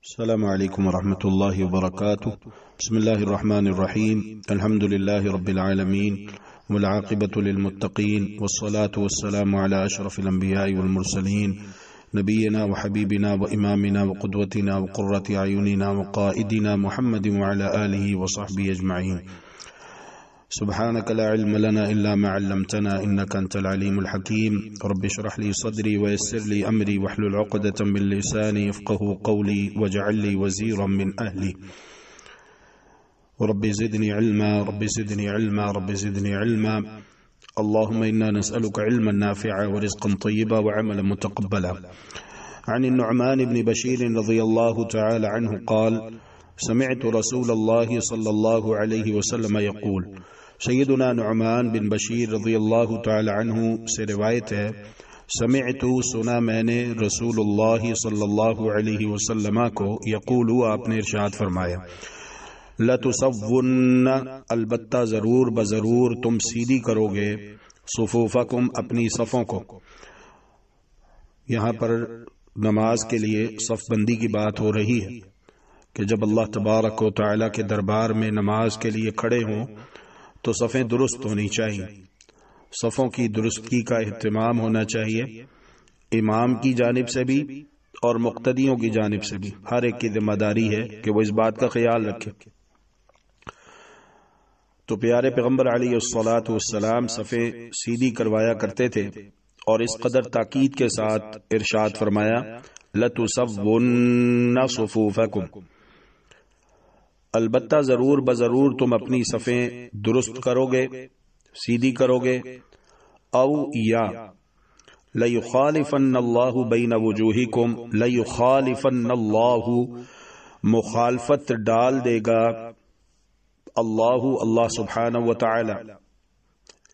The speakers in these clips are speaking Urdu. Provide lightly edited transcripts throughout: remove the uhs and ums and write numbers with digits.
السلام عليكم ورحمة الله وبركاته. بسم الله الرحمن الرحيم. الحمد لله رب العالمين والعاقبة للمتقين والصلاة والسلام على أشرف الأنبياء والمرسلين نبينا وحبيبنا وإمامنا وقدوتنا وقرة أعيننا وقائدنا محمد وعلى آله وصحبه أجمعين. سبحانك لا علم لنا إلا ما علمتنا إنك أنت العليم الحكيم. رب اشرح لي صدري ويسر لي أمري واحلل عقدة من لساني يفقهوا قولي واجعل لي وزيرا من أهلي. رب زدني علما رب زدني علما رب زدني علما. اللهم إنا نسألك علما نافعا ورزقا طيبا وعملا متقبلا. عن النعمان بن بشير رضي الله تعالى عنه قال: سمعت رسول الله صلى الله عليه وسلم يقول. سیدنا نعمان بن بشیر رضی اللہ تعالی عنہ سے روایت ہے، سمعت سنا میں نے رسول اللہ صلی اللہ علیہ وسلم کو یقول، آپ نے ارشاد فرمایا، لَتُصَوُّنَّ البتہ ضرور بضرور تم سیدھی کرو گے، صفوفکم اپنی صفوں کو. یہاں پر نماز کے لیے صف بندی کی بات ہو رہی ہے کہ جب اللہ تبارک و تعالی کے دربار میں نماز کے لیے کھڑے ہوں تو صفیں درست ہونی چاہیے. صفوں کی درستگی کا اہتمام ہونا چاہیے، امام کی جانب سے بھی اور مقتدیوں کی جانب سے بھی. ہر ایک کی ذمہ داری ہے کہ وہ اس بات کا خیال رکھے. تو پیارے پیغمبر علیہ الصلاۃ والسلام صفیں سیدھی کروایا کرتے تھے اور اس قدر تاکید کے ساتھ ارشاد فرمایا، لَتُصَوُّنَّ صُفُوفَكُمْ، البتہ ضرور بضرور تم اپنی صفیں درست کرو گے، سیدھی کرو گے. او یا لَيُخَالِفَنَّ اللَّهُ بَيْنَ وُجُوهِكُمْ، لَيُخَالِفَنَّ اللَّهُ مخالفت ڈال دے گا اللہ سبحانہ و تعالی،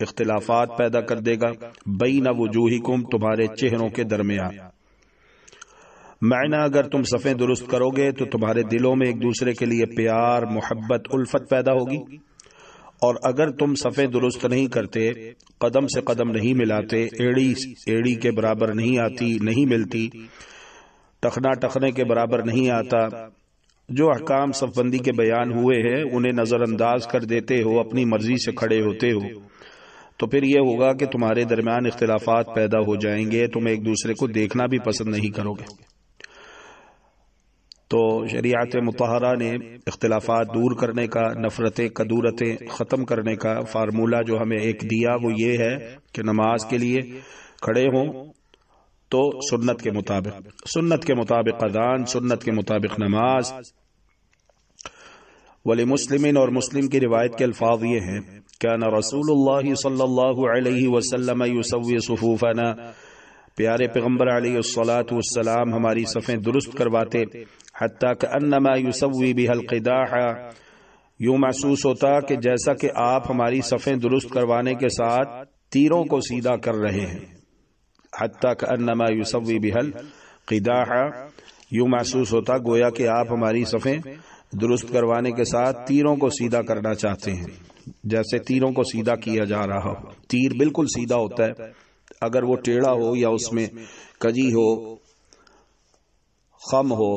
اختلافات پیدا کر دے گا، بَيْنَ وُجُوهِكُمْ تمہارے چہروں کے درمیان. معنی اگر تم صفیں درست کرو گے تو تمہارے دلوں میں ایک دوسرے کے لیے پیار، محبت، الفت پیدا ہوگی. اور اگر تم صفیں درست نہیں کرتے، قدم سے قدم نہیں ملاتے، ایڑی کے برابر نہیں آتی، نہیں ملتی، ٹخنا ٹخنے کے برابر نہیں آتا، جو احکام صف بندی کے بیان ہوئے ہیں انہیں نظر انداز کر دیتے ہو، اپنی مرضی سے کھڑے ہوتے ہو، تو پھر یہ ہوگا کہ تمہارے درمیان اختلافات پیدا ہو جائیں گے، تم ایک دوسرے کو دیکھنا بھی پسند نہیں کرو گے. تو شریعت مطہرہ نے اختلافات دور کرنے کا، نفرتیں کدورتیں ختم کرنے کا فارمولہ جو ہمیں ایک دیا وہ یہ ہے کہ نماز کے لیے کھڑے ہوں تو سنت کے مطابق اذان، سنت کے مطابق نماز. ولمسلم، اور مسلم کی روایت کے الفاظ یہ ہیں، کان رسول اللہ صلی اللہ علیہ وسلم یسوی صفوفنا، پیارے پیغمبر علیہ الصلاۃ والسلام ہماری صفیں درست کرواتے، حتیٰ کأنما یسوی بها القداح، یوں محسوس ہوتا کہ جیسا کہ آپ ہماری صفیں درست کروانے کے ساتھ تیروں کو سیدھا کر رہے ہیں. حتیٰ کأنما یسوی بها القداح، یوں محسوس ہوتا گویا کہ آپ ہماری صفیں درست کروانے کے ساتھ تیروں کو سیدھا کرنا چاہتے ہیں، جیسے تیروں کو سیدھا کیا جا رہا ہو. تیر بالکل سیدھا ہوتا ہے، اگر وہ ٹیڑھا ہو یا اس میں کجی ہو، خم ہو،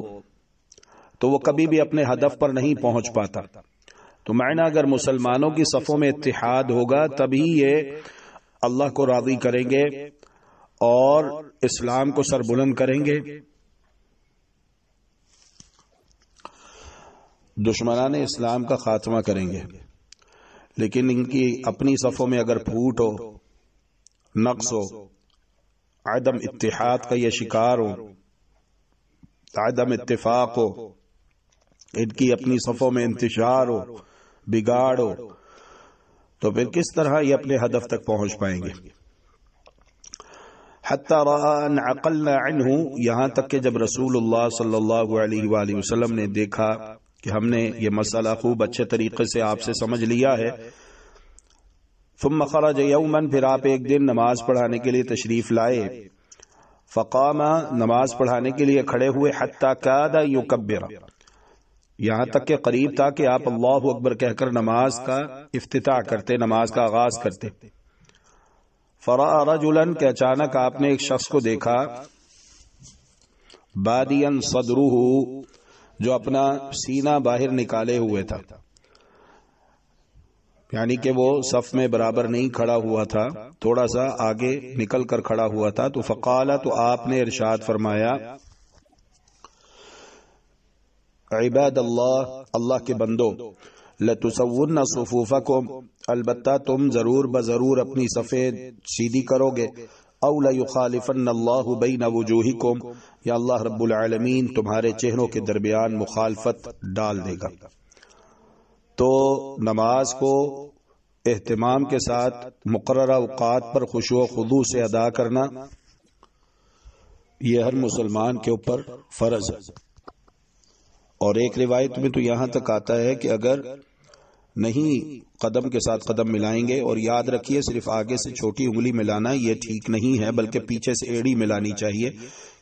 تو وہ کبھی بھی اپنے ہدف پر نہیں پہنچ پاتا. تو معنی اگر مسلمانوں کی صفوں میں اتحاد ہوگا تبھی یہ اللہ کو راضی کریں گے اور اسلام کو سربلند کریں گے. دشمنان اسلام کا خاتمہ کریں گے، لیکن ان کی اپنی صفوں میں اگر پھوٹ ہو، نقص ہو، عدم اتحاد کا یہ شکار ہو، عدم اتفاق ہو، ان کی اپنی صفوں میں انتشار ہو، بگاڑ ہو، تو پھر کس طرح یہ اپنے ہدف تک پہنچ پائیں گے. حتی رأى ان عقلنا عنہ، یہاں تک کہ جب رسول اللہ صلی اللہ علیہ وآلہ وسلم نے دیکھا کہ ہم نے یہ مسئلہ خوب اچھے طریقے سے آپ سے سمجھ لیا ہے. ثم خرج یوما، پھر آپ ایک دن نماز پڑھانے کے لیے تشریف لائے. فقام، نماز پڑھانے کے لیے کھڑے ہوئے. حتی کاد یکبر، یہاں تک کہ قریب تھا کہ آپ اللہ اکبر کہہ کر نماز کا افتتاح کرتے، نماز کا آغاز کرتے. فرأى رجلا، کہ اچانک آپ نے ایک شخص کو دیکھا، بادیاً صدرہ، جو اپنا سینہ باہر نکالے ہوئے تھا، یعنی کہ وہ صف میں برابر نہیں کھڑا ہوا تھا، تھوڑا سا آگے نکل کر کھڑا ہوا تھا. تو فقال، تو آپ نے ارشاد فرمایا، عباد اللہ، اللہ کے بندو، لتسون صفوفکم، البتہ تم ضرور بضرور اپنی صفیں سیدھی کرو گے، او لیخالفن اللہ بین وجوہکم، یا اللہ رب العالمین تمہارے چہروں کے درمیان مخالفت ڈال دے گا. تو نماز کو اہتمام کے ساتھ مقررہ اوقات پر خشوع و خضوع سے ادا کرنا یہ ہر مسلمان کے اوپر فرض ہے. اور ایک روایت میں تو یہاں تک آتا ہے کہ اگر نہیں قدم کے ساتھ قدم ملائیں گے، اور یاد رکھیے صرف آگے سے چھوٹی انگلی ملانا یہ ٹھیک نہیں ہے، بلکہ پیچھے سے ایڑی ملانی چاہیے،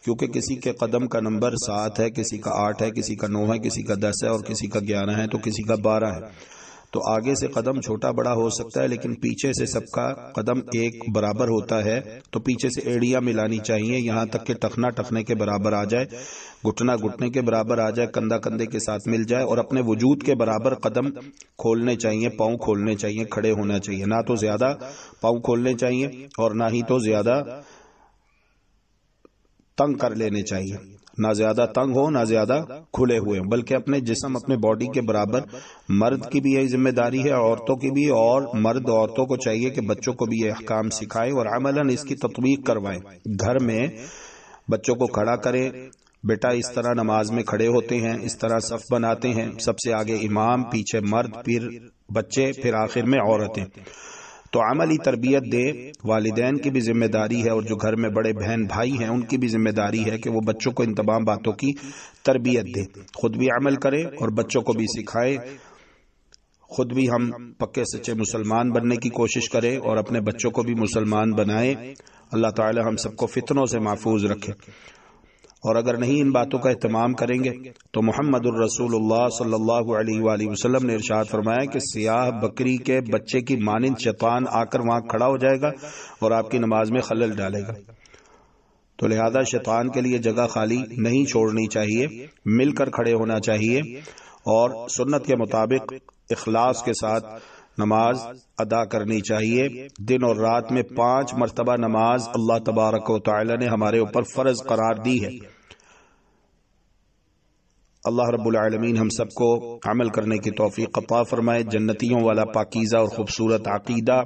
کیونکہ کسی کے قدم کا نمبر 7 ہے، کسی کا 8 ہے، کسی کا 9 ہے، کسی کا 10 ہے، اور کسی کا 11 ہے، تو کسی کا 12 ہے. تو آگے سے قدم چھوٹا بڑا ہو سکتا ہے، لیکن پیچھے سے سب کا قدم ایک برابر ہوتا ہے. تو پیچھے سے ایڑیاں ملانی چاہیے، یہاں تک کہ ٹخنا ٹخنے کے برابر آ جائے، گھٹنا گھٹنے کے برابر آ جائے، کندھا کندھے کے ساتھ مل جائے، اور اپنے وجود کے برابر قدم کھولنے چاہیے، پاؤں کھولنے چاہیے، کھڑے ہونا چاہیے. نہ تو زیادہ پاؤں کھولنے چاہیے اور نہ ہی تو زیادہ تنگ کر لینے چاہیے، نہ زیادہ تنگ ہو نہ زیادہ کھلے ہوئے ہوں، بلکہ اپنے جسم اپنے باڈی کے برابر. مرد کی بھی یہی ذمہ داری ہے، عورتوں کی بھی، اور مرد عورتوں کو چاہیے کہ بچوں کو بھی یہ احکام سکھائے اور عملاً اس کی تطبیق کروائے. گھر میں بچوں کو کھڑا کریں، بیٹا اس طرح نماز میں کھڑے ہوتے ہیں، اس طرح صف بناتے ہیں، سب سے آگے امام، پیچھے مرد، پھر بچے، پھر آخر میں عورتیں. تو عملی تربیت دے. والدین کی بھی ذمہ داری ہے، اور جو گھر میں بڑے بہن بھائی ہیں ان کی بھی ذمہ داری ہے کہ وہ بچوں کو ان تمام باتوں کی تربیت دے، خود بھی عمل کرے اور بچوں کو بھی سکھائے. خود بھی ہم پکے سچے مسلمان بننے کی کوشش کریں اور اپنے بچوں کو بھی مسلمان بنائیں. اللہ تعالی ہم سب کو فتنوں سے محفوظ رکھے. اور اگر نہیں ان باتوں کا اہتمام کریں گے تو محمد الرسول اللہ صلی اللہ علیہ وآلہ وسلم نے ارشاد فرمایا کہ سیاہ بکری کے بچے کی مانند شیطان آ کر وہاں کھڑا ہو جائے گا اور آپ کی نماز میں خلل ڈالے گا. تو لہذا شیطان کے لیے جگہ خالی نہیں چھوڑنی چاہیے، مل کر کھڑے ہونا چاہیے، اور سنت کے مطابق اخلاص کے ساتھ نماز ادا کرنی چاہیے. دن اور رات میں 5 مرتبہ نماز اللہ تبارک و تعالی نے ہمارے اوپر فرض قرار دی ہے. اللہ رب العالمین ہم سب کو عمل کرنے کی توفیق عطا فرمائے. جنتیوں والا پاکیزہ اور خوبصورت عقیدہ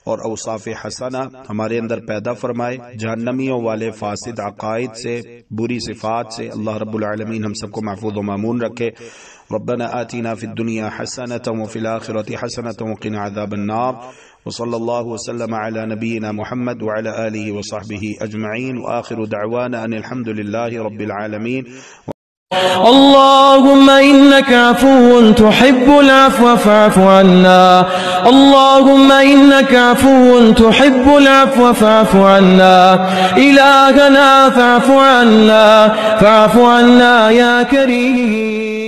اور اوصاف حسنہ ہمارے اندر پیدا فرمائے. جہنمیوں والے فاسد عقائد سے، بری صفات سے اللہ رب العالمین ہم سب کو محفوظ و مامون رکھے. ربنا آتنا فی الدنیا حسنة وفی الآخرة حسنة وقنا عذاب النار. وصلی اللہ وسلم علی نبینا محمد وعلى آلہ وصحبہ اجمعین. وآخر دعوانا ان الحمد للہ رب العالمین. اللهم إنك عفو تحب العفو فاعف عنا. اللهم إنك عفو تحب العفو فاعف عنا. إلهنا فاعف عنا، فاعف عنا يا كريم.